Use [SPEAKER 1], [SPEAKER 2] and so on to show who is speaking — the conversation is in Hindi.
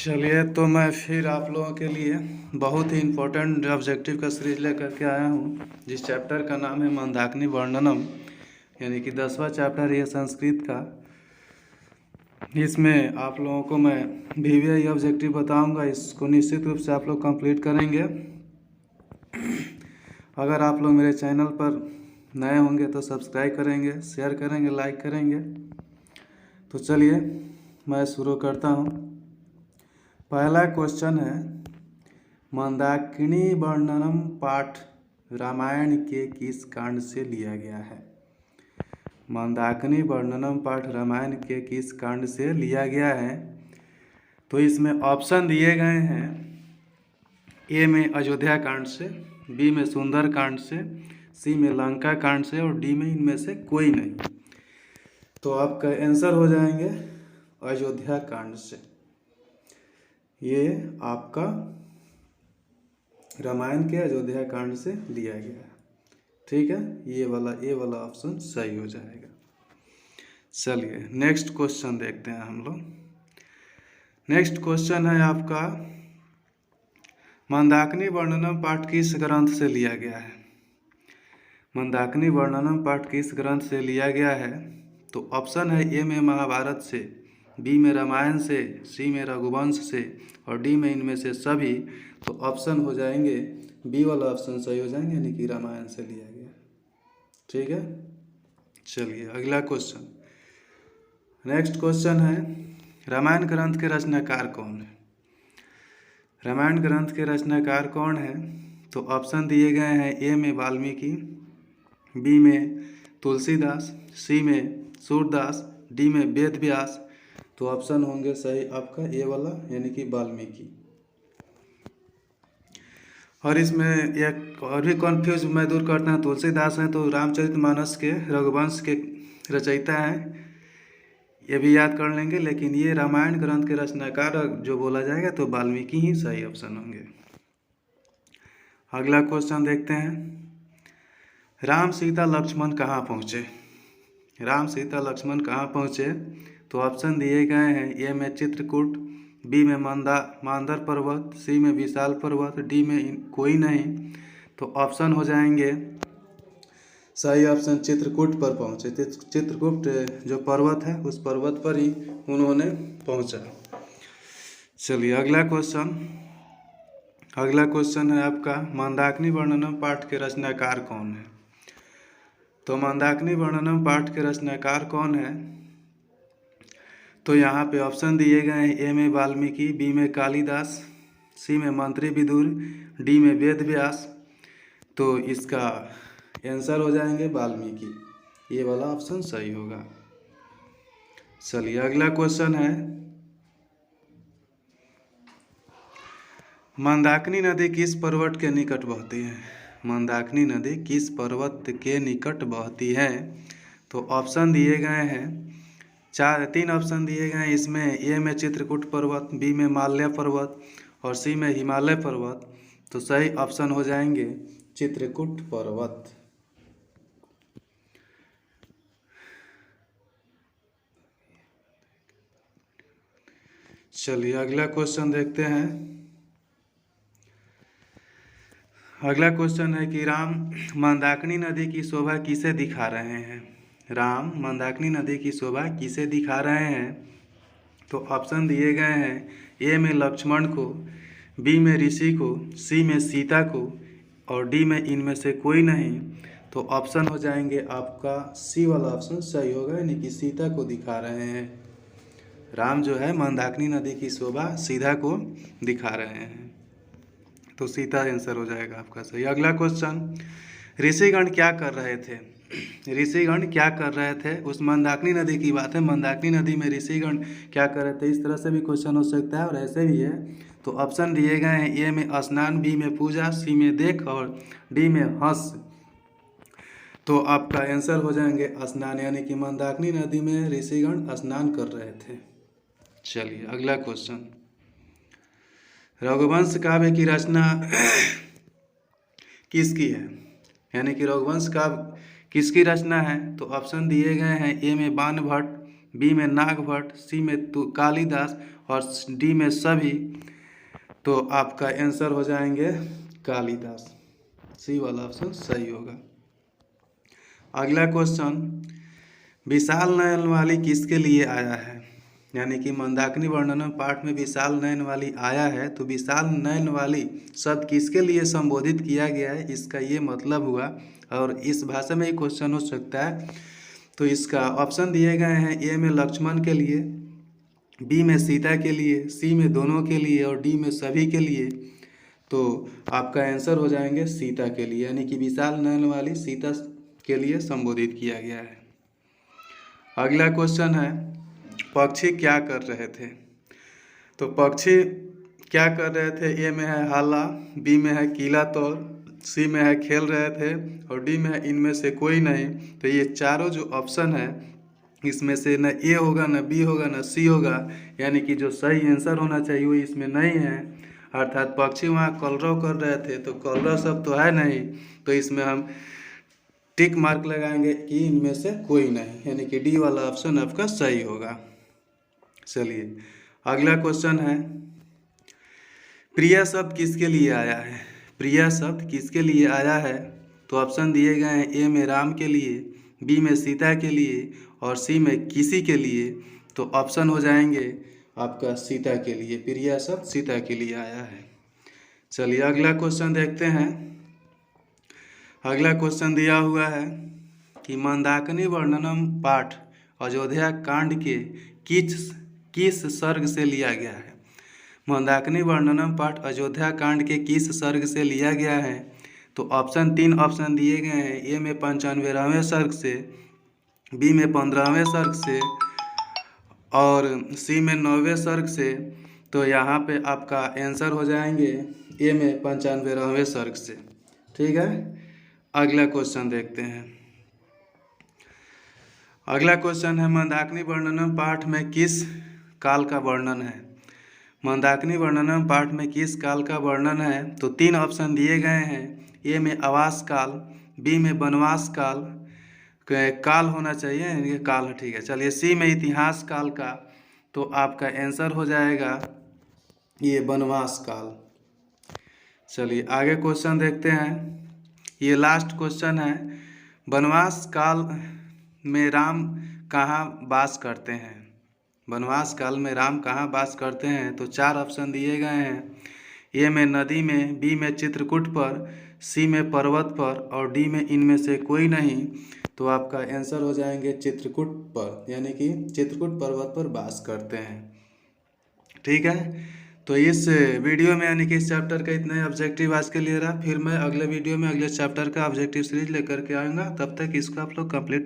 [SPEAKER 1] चलिए, तो मैं फिर आप लोगों के लिए बहुत ही इम्पोर्टेंट ऑब्जेक्टिव का सीरीज लेकर के आया हूँ, जिस चैप्टर का नाम है मंदाकिनी वर्णनम, यानी कि 10वां चैप्टर है संस्कृत का। इसमें आप लोगों को मैं VVI ऑब्जेक्टिव बताऊंगा, इसको निश्चित रूप से आप लोग कंप्लीट करेंगे। अगर आप लोग मेरे चैनल पर नए होंगे तो सब्सक्राइब करेंगे, शेयर करेंगे, लाइक करेंगे। तो चलिए मैं शुरू करता हूँ। पहला क्वेश्चन है, मंदाकिनी वर्णनम पाठ रामायण के किस कांड से लिया गया है? मंदाकिनी वर्णनम पाठ रामायण के किस कांड से लिया गया है? तो इसमें ऑप्शन दिए गए हैं। ए में अयोध्या कांड से, बी में सुंदर कांड से, सी में लंका कांड से और डी में इनमें से कोई नहीं। तो आपका आंसर हो जाएंगे अयोध्या कांड से। ये आपका रामायण के अयोध्या कांड से लिया गया है। ठीक है, ये वाला ऑप्शन सही हो जाएगा। चलिए नेक्स्ट क्वेश्चन देखते हैं हम लोग। नेक्स्ट क्वेश्चन है आपका, मंदाकिनी वर्णनम पाठ किस ग्रंथ से लिया गया है? मंदाकिनी वर्णनम पाठ किस ग्रंथ से लिया गया है? तो ऑप्शन है ए में महाभारत से, बी में रामायण से, सी में रघुवंश से और डी में इनमें से सभी। तो ऑप्शन हो जाएंगे बी वाला ऑप्शन सही हो जाएंगे, यानी कि रामायण से लिया गया। ठीक है, चलिए अगला क्वेश्चन। नेक्स्ट क्वेश्चन है, रामायण ग्रंथ के रचनाकार कौन है? रामायण ग्रंथ के रचनाकार कौन है? तो ऑप्शन दिए गए हैं। ए में वाल्मीकि, बी में तुलसीदास, सी में सूरदास, डी में वेद व्यास। तो ऑप्शन होंगे सही आपका ए वाला, यानी कि वाल्मीकि। और इसमें एक और भी कन्फ्यूज मैं दूर करता हूँ, तुलसीदास हैं तो रामचरितमानस के रघुवंश के रचयिता हैं, ये भी याद कर लेंगे। लेकिन ये रामायण ग्रंथ के रचनाकार जो बोला जाएगा तो वाल्मीकि ही सही ऑप्शन होंगे। अगला क्वेश्चन देखते हैं, राम सीता लक्ष्मण कहाँ पहुँचे? राम सीता लक्ष्मण कहाँ पहुँचे? तो ऑप्शन दिए गए हैं। ए में चित्रकूट, बी में मांदर पर्वत, सी में विशाल पर्वत, डी में कोई नहीं। तो ऑप्शन हो जाएंगे सही ऑप्शन चित्रकूट पर पहुँचे। चित्रकूट जो पर्वत है उस पर्वत पर ही उन्होंने पहुँचा। चलिए अगला क्वेश्चन है आपका, मंदाकिनी वर्णनम पाठ के रचनाकार कौन है? तो मंदाकिनी वर्णनम पाठ के रचनाकार कौन है? तो यहाँ पे ऑप्शन दिए गए हैं। ए में वाल्मीकि, बी में कालिदास, सी में मंत्री विदुर, डी में वेद व्यास। तो इसका आंसर हो जाएंगे वाल्मीकि, ये वाला ऑप्शन सही होगा। चलिए अगला क्वेश्चन है, मंदाकिनी नदी किस पर्वत के निकट बहती है? मंदाकिनी नदी किस पर्वत के निकट बहती है? तो ऑप्शन दिए गए हैं। 3 ऑप्शन दिए गए हैं इसमें। ए में चित्रकूट पर्वत, बी में माल्य पर्वत और सी में हिमालय पर्वत। तो सही ऑप्शन हो जाएंगे चित्रकूट पर्वत। चलिए अगला क्वेश्चन देखते हैं। अगला क्वेश्चन है कि राम मंदाकिनी नदी की शोभा किसे दिखा रहे हैं? राम मंदाकिनी नदी की शोभा किसे दिखा रहे हैं? तो ऑप्शन दिए गए हैं। ए में लक्ष्मण को, बी में ऋषि को, सी में सीता को और डी में इनमें से कोई नहीं। तो ऑप्शन हो जाएंगे आपका सी वाला ऑप्शन सही होगा, यानी कि सीता को दिखा रहे हैं। राम जो है मंदाकिनी नदी की शोभा सीता को दिखा रहे हैं, तो सीता आंसर हो जाएगा आपका सही। अगला क्वेश्चन, ऋषिगण क्या कर रहे थे? ऋषिगण क्या कर रहे थे? उस मंदाकिनी नदी की बात है। मंदाकिनी नदी में ऋषिगण क्या कर रहे थे? इस तरह से भी क्वेश्चन हो सकता है और ऐसे भी है। तो ऑप्शन दिए गए हैं। ए में स्नान, बी में पूजा, सी में देख और डी में हंस। तो आपका आंसर हो जाएंगे स्नान, यानी कि मंदाकिनी नदी में ऋषिगण स्नान कर रहे थे। चलिए अगला क्वेश्चन, रघुवंश काव्य की रचना किसकी है? यानी कि रघुवंश काव्य किसकी रचना है? तो ऑप्शन दिए गए हैं। ए में बाण भट्ट, बी में नागभट्ट, सी में कालिदास और डी में सभी। तो आपका आंसर हो जाएंगे कालिदास। सी वाला ऑप्शन सही होगा। अगला क्वेश्चन, विशाल नयन वाली किसके लिए आया है? यानी कि मंदाकिनी वर्णनम पाठ में विशाल नयन वाली आया है, तो विशाल नयन वाली शब्द किसके लिए संबोधित किया गया है, इसका ये मतलब हुआ। और इस भाषा में ही क्वेश्चन हो सकता है। तो इसका ऑप्शन दिए गए हैं, ए में लक्ष्मण के लिए, बी में सीता के लिए, सी में दोनों के लिए और डी में सभी के लिए। तो आपका आंसर हो जाएंगे सीता के लिए, यानी कि विशाल नयन वाली सीता के लिए संबोधित किया गया है। अगला क्वेश्चन है, पक्षी क्या कर रहे थे? तो पक्षी क्या कर रहे थे? ए में है हाला, बी में है कीला तौर, सी में है खेल रहे थे और डी में है इनमें से कोई नहीं। तो ये चारों जो ऑप्शन है इसमें से न ए होगा, न बी होगा, न सी होगा, यानी कि जो सही आंसर होना चाहिए वो इसमें नहीं है। अर्थात पक्षी वहाँ कलरव कर रहे थे, तो कलरव सब तो है नहीं, तो इसमें हम टिक मार्क लगाएंगे कि इनमें से कोई नहीं, यानी कि डी वाला ऑप्शन आपका सही होगा। चलिए अगला क्वेश्चन है, प्रिया शब्द किसके लिए आया है? प्रिया शब्द किसके लिए आया है? तो ऑप्शन दिए गए हैं, ए में राम के लिए, बी में सीता के लिए और सी में किसी के लिए। तो ऑप्शन हो जाएंगे आपका सीता के लिए, प्रिया शब्द सीता के लिए आया है। चलिए अगला क्वेश्चन देखते हैं। अगला क्वेश्चन दिया हुआ है कि मंदाकिनी वर्णनम पाठ अयोध्या कांड के किस सर्ग से लिया गया है? मंदाकिनी वर्णनम पाठ अयोध्या कांड के किस सर्ग से लिया गया है? तो ऑप्शन 3 ऑप्शन दिए गए हैं, ए में 95वें सर्ग से, बी में 15वें सर्ग से और सी में 9वें सर्ग से। तो यहाँ पे आपका आंसर हो जाएंगे ए में 95वें सर्ग से। ठीक है, अगला क्वेश्चन देखते हैं। अगला क्वेश्चन है, मंदाकिनी वर्णनम पाठ में किस काल का वर्णन है? मंदाकिनी वर्णनम पाठ में किस काल का वर्णन है? तो 3 ऑप्शन दिए गए हैं, ए में आवास काल, बी में वनवास काल, काल होना चाहिए, यानी काल, ठीक है। चलिए सी में इतिहास काल का। तो आपका आंसर हो जाएगा ये वनवास काल। चलिए आगे क्वेश्चन देखते हैं, ये लास्ट क्वेश्चन है, वनवास काल में राम कहाँ वास करते हैं? वनवास काल में राम कहाँ वास करते हैं? तो 4 ऑप्शन दिए गए हैं, ए में नदी में, बी में चित्रकूट पर, सी में पर्वत पर और डी में इनमें से कोई नहीं। तो आपका आंसर हो जाएंगे चित्रकूट पर, यानी कि चित्रकूट पर्वत पर वास करते हैं। ठीक है, तो इस वीडियो में यानी कि इस चैप्टर का इतना ऑब्जेक्टिव आज के लिए रहा। फिर मैं अगले वीडियो में अगले चैप्टर का ऑब्जेक्टिव सीरीज लेकर के आऊँगा, तब तक इसको आप लोग कंप्लीट